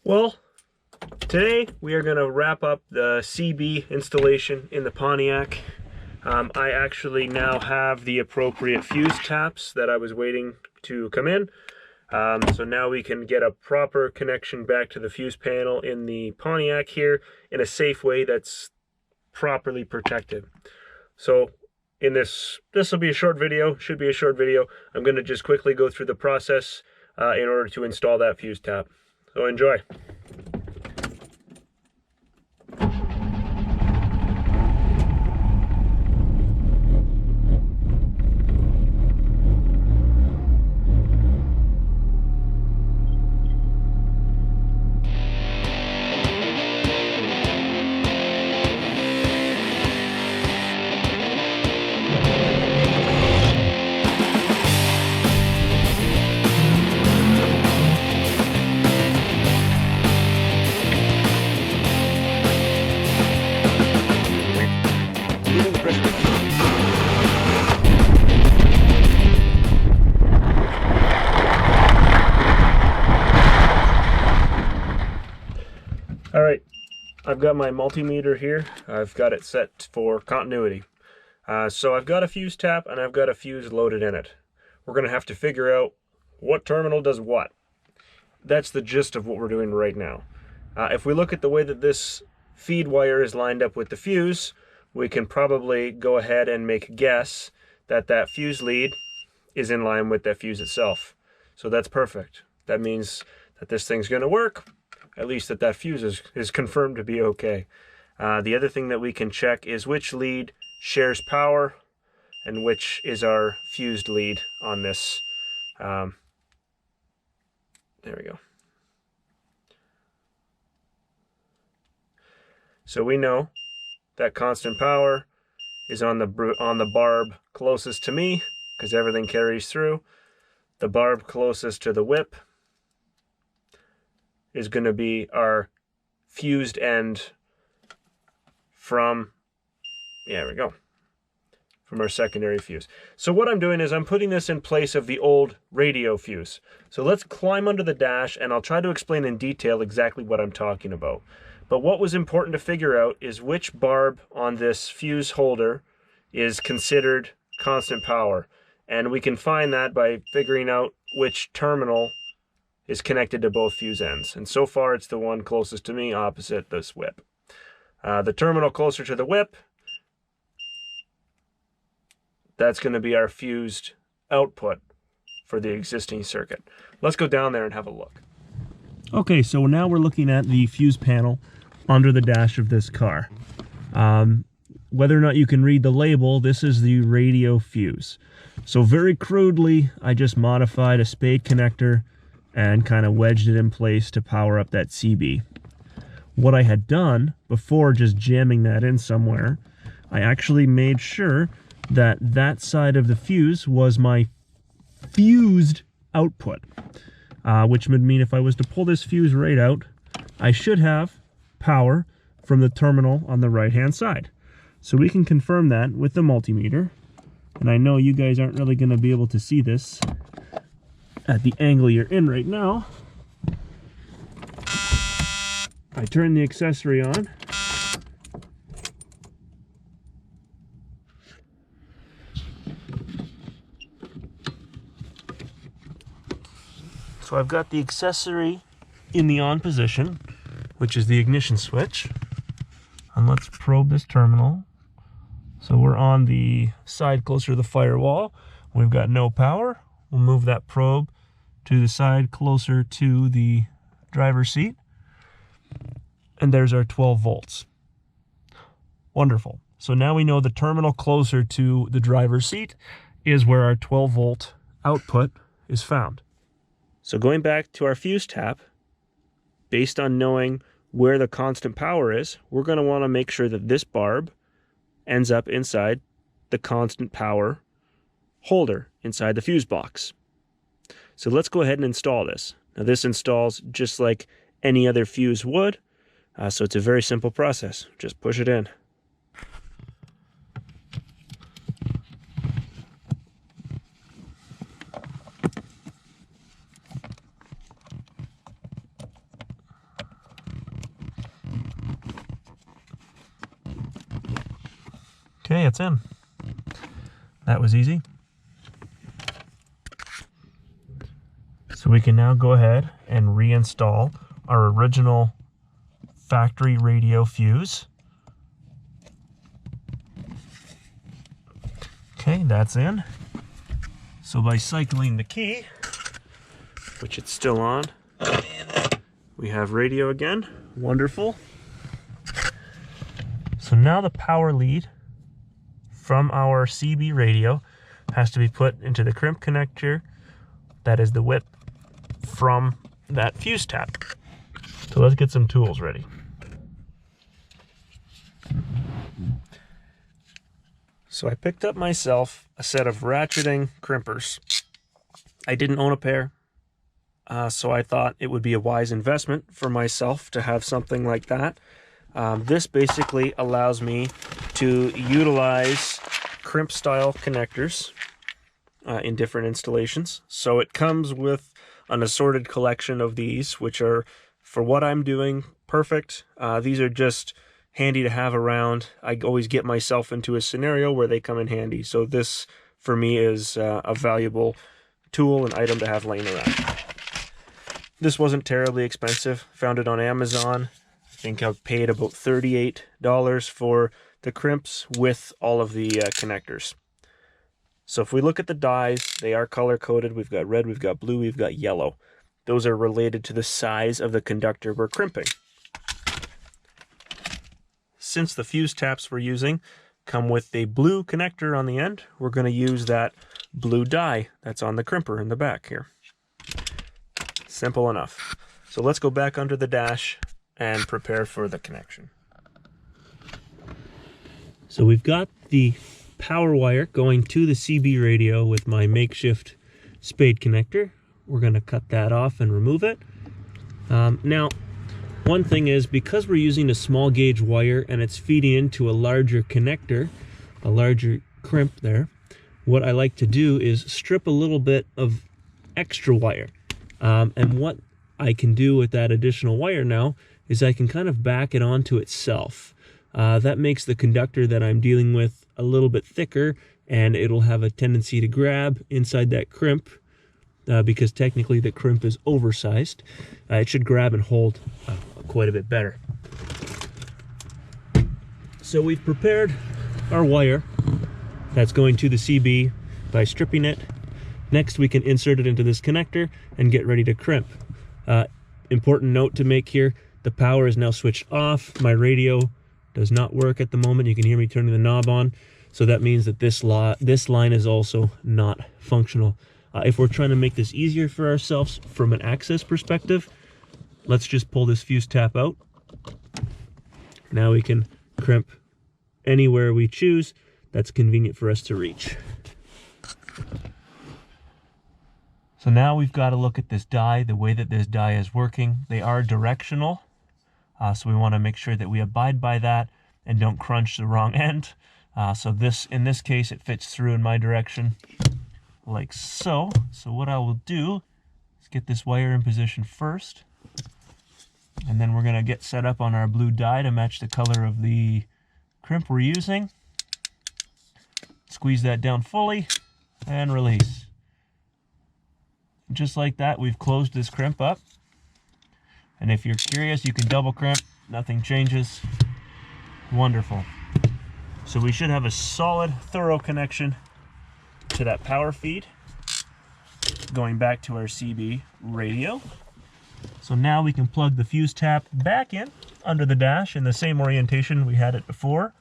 Well, today we are going to wrap up the CB installation in the Pontiac. I actually now have the appropriate fuse taps that I was waiting to come in. So now we can get a proper connection back to the fuse panel in the Pontiac here in a safe way that's properly protected. So in this will be a short video, should be a short video. I'm going to just quickly go through the process in order to install that fuse tap. So enjoy. All right, I've got my multimeter here. I've got it set for continuity. So I've got a fuse tap and I've got a fuse loaded in it. We're going to have to figure out what terminal does what. That's the gist of what we're doing right now. If we look at the way that this feed wire is lined up with the fuse, we can probably go ahead and make a guess that that fuse lead is in line with that fuse itself. So that's perfect. That means that this thing's going to work. At least that fuse is confirmed to be okay. The other thing that we can check is which lead shares power and which is our fused lead on this. There we go. So we know that constant power is on the barb closest to me because everything carries through. The barb closest to the whip is going to be our fused end from, there we go, from our secondary fuse. So what I'm doing is I'm putting this in place of the old radio fuse. So let's climb under the dash and I'll try to explain in detail exactly what I'm talking about. But what was important to figure out is which barb on this fuse holder is considered constant power. And we can find that by figuring out which terminal is connected to both fuse ends. And so far it's the one closest to me opposite this whip. The terminal closer to the whip, that's going to be our fused output for the existing circuit. Let's go down there and have a look. Okay, so now we're looking at the fuse panel under the dash of this car. Whether or not you can read the label, this is the radio fuse. So very crudely, I just modified a spade connector and kind of wedged it in place to power up that CB. What I had done before just jamming that in somewhere, I actually made sure that that side of the fuse was my fused output, which would mean if I was to pull this fuse right out, I should have power from the terminal on the right-hand side. So we can confirm that with the multimeter, and I know you guys aren't really going to be able to see this at the angle you're in right now. I turn the accessory on. So I've got the accessory in the on position, which is the ignition switch. And let's probe this terminal. So we're on the side closer to the firewall. We've got no power. We'll move that probe to the side closer to the driver's seat. And there's our 12 volts. Wonderful. So now we know the terminal closer to the driver's seat is where our 12 volt output is found. So going back to our fuse tap, based on knowing where the constant power is, we're going to want to make sure that this barb ends up inside the constant power holder inside the fuse box. So let's go ahead and install this. Now this installs just like any other fuse would, so it's a very simple process. Just push it in. it's in. That was easy. So we can now go ahead and reinstall our original factory radio fuse. Okay, that's in. So by cycling the key, which it's still on, we have radio again. Wonderful. So now the power lead from our CB radio has to be put into the crimp connector that is the width from that fuse tap. So let's get some tools ready. So I picked up myself a set of ratcheting crimpers. I didn't own a pair, so I thought it would be a wise investment for myself to have something like that. This basically allows me to utilize crimp style connectors in different installations. So it comes with an assorted collection of these, which are, for what I'm doing, perfect. These are just handy to have around. I always get myself into a scenario where they come in handy. So this, for me, is a valuable tool and item to have laying around. This wasn't terribly expensive. Found it on Amazon. I think I've paid about $38 for the crimps with all of the connectors. So if we look at the dies, they are color-coded. We've got red, we've got blue, we've got yellow. Those are related to the size of the conductor we're crimping. Since the fuse taps we're using come with a blue connector on the end, we're going to use that blue die that's on the crimper in the back here. Simple enough. So let's go back under the dash and prepare for the connection. So we've got the power wire going to the CB radio with my makeshift spade connector. We're going to cut that off and remove it. Now, one thing is, because we're using a small gauge wire and it's feeding into a larger connector, a larger crimp there, what I like to do is strip a little bit of extra wire. And what I can do with that additional wire now is I can kind of back it onto itself. That makes the conductor that I'm dealing with a little bit thicker, and it'll have a tendency to grab inside that crimp because technically the crimp is oversized. It should grab and hold quite a bit better. So we've prepared our wire that's going to the CB by stripping it. Next we can insert it into this connector and get ready to crimp. Important note to make here, the power is now switched off. My radio does not work at the moment. You can hear me turning the knob on. So that means that this line is also not functional. If we're trying to make this easier for ourselves from an access perspective, let's just pull this fuse tap out. Now we can crimp anywhere we choose that's convenient for us to reach. So now we've got to look at this die, the way that this die is working. They are directional, so we want to make sure that we abide by that and don't crunch the wrong end. So in this case, it fits through in my direction, like so. So what I will do is get this wire in position first, and then we're going to get set up on our blue die to match the color of the crimp we're using. Squeeze that down fully and release. Just like that, we've closed this crimp up. And if you're curious, you can double crimp, nothing changes. Wonderful. So we should have a solid, thorough connection to that power feed going back to our CB radio. So now we can plug the fuse tap back in under the dash in the same orientation we had it before.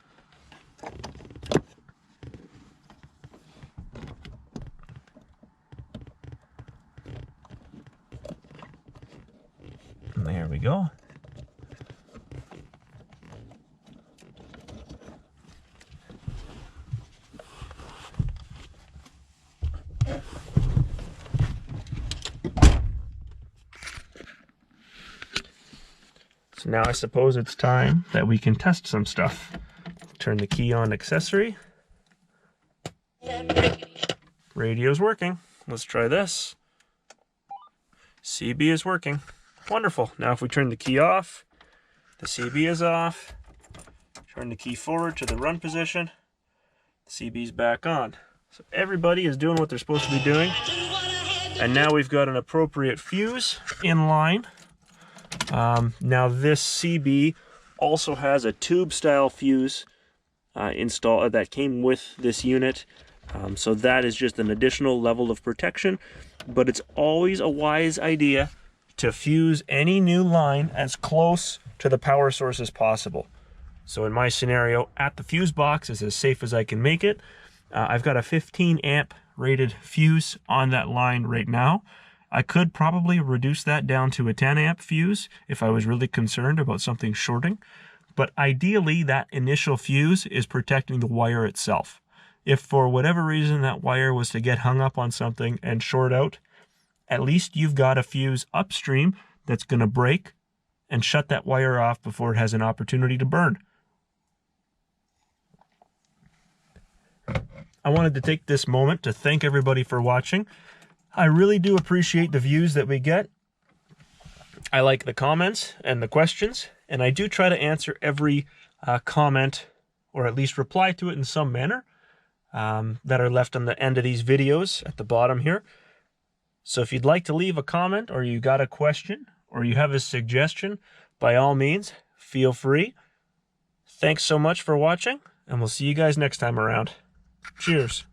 And there we go. So now I suppose it's time that we can test some stuff. Turn the key on accessory. Radio's working. Let's try this. CB is working. Wonderful. Now if we turn the key off, the CB is off. Turn the key forward to the run position. CB's back on. So everybody is doing what they're supposed to be doing. And now we've got an appropriate fuse in line. Now this CB also has a tube style fuse installed that came with this unit. So that is just an additional level of protection, but it's always a wise idea to fuse any new line as close to the power source as possible. So in my scenario, at the fuse box is as safe as I can make it. I've got a 15 amp rated fuse on that line right now. I could probably reduce that down to a 10 amp fuse if I was really concerned about something shorting. But ideally, that initial fuse is protecting the wire itself. If for whatever reason that wire was to get hung up on something and short out, at least you've got a fuse upstream that's going to break and shut that wire off before it has an opportunity to burn. I wanted to take this moment to thank everybody for watching. I really do appreciate the views that we get. I like the comments and the questions, and I do try to answer every comment, or at least reply to it in some manner, that are left on the end of these videos at the bottom here. So if you'd like to leave a comment, or you got a question, or you have a suggestion, by all means, feel free. Thanks so much for watching, and we'll see you guys next time around. Cheers.